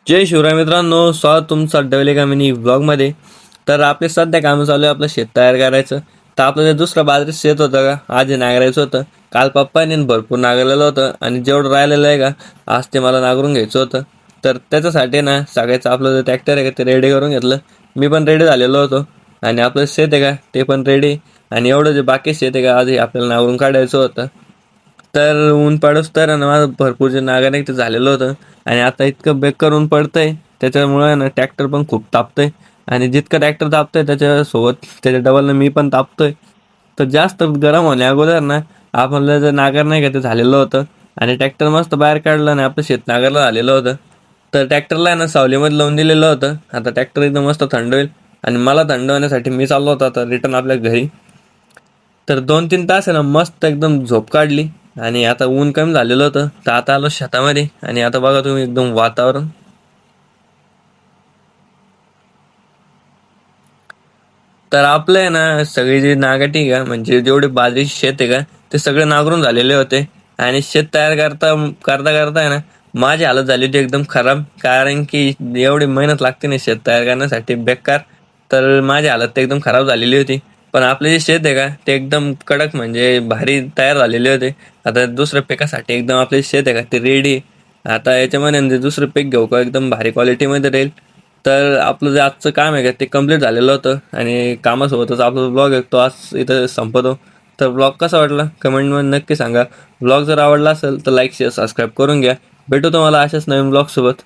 जय शिवराय मित्रांनो, स्वागत तुमचं डबल एका मिनी ब्लॉगमध्ये. तर आपले सध्या कामं चालू आहे आपलं शेत तयार करायचं. तर आपलं जे दुसरं बाजरी शेत होतं का, आज हे नांगरायचं होतं. काल पप्पाने भरपूर नांगरलेलं होतं आणि जेवढं राहिलेलं आहे का, आज ते मला नांगरून घ्यायचं होतं. तर त्याच्यासाठी ना सगळ्याचं आपलं जे ट्रॅक्टर आहे का ते रेडी करून घेतलं. मी पण रेडी झालेलो होतो आणि आपलं शेत आहे का ते पण रेडी. आणि एवढं जे बाकी शेत आहे का आज हे आपल्याला नांगरून काढायचं होतं. तर ऊन पडस तर ना माझं भरपूर जे नांगरणे ते झालेलं होतं. आणि आता इतकं बेकार ऊन पडतंय त्याच्यामुळे ना ट्रॅक्टर पण खूप तापतंय. आणि जितकं ट्रॅक्टर तापतंय त्याच्यासोबत त्याच्या डबलनं मी पण तापतोय. तर जास्त गरम होण्या अगोदर ना आपल्याला जे नांगर नाही का ते झालेलं होतं. आणि ट्रॅक्टर मस्त बाहेर काढलं आणि आपलं शेत नांगरलं झालेलं होतं. तर ट्रॅक्टरला ना सावलीमध्ये लावून दिलेलं होतं. आता ट्रॅक्टर एकदम मस्त थंड होईल. आणि मला थंड होण्यासाठी मी चाललो होतो आता रिटर्न आपल्या घरी. तर 2-3 तास आहे ना मस्त एकदम झोप काढली. आणि आता ऊन कमी झालेलं होतं तर आता आलो शेतामध्ये. आणि आता बघा तुम्ही एकदम वातावरण. तर आपलं आहे ना सगळी जी नागाटी का म्हणजे जेवढे बाजरीचे शेत आहे का ते सगळे नांगरून झालेले होते. आणि शेत तयार करता करता करता आहे ना माझी हालत झाली होती एकदम खराब, कारण की एवढी मेहनत लागते ना शेत तयार करण्यासाठी बेकार. तर माझी हालत तर एकदम खराब झालेली होती. पण आपले जे शेत आहे का ते एकदम कडक म्हणजे भारी तयार झालेले होते. आता दुसऱ्या पिकासाठी एकदम आपले शेत आहे का ते रेडी. आता याच्यामध्ये म्हणजे दुसरं पीक घेऊ का एकदम भारी क्वालिटीमध्ये राहील. तर आपलं जे आजचं काम आहे का ते कम्प्लीट झालेलं होतं. आणि कामासोबतच आपला ब्लॉग आहे तो आज इथं संपवतो. तर ब्लॉग कसा वाटला कमेंटमध्ये नक्की सांगा. ब्लॉग जर आवडला असेल तर लाईक शेअर सबस्क्राईब करून घ्या. भेटू तुम्हाला अशाच नवीन ब्लॉगसोबत.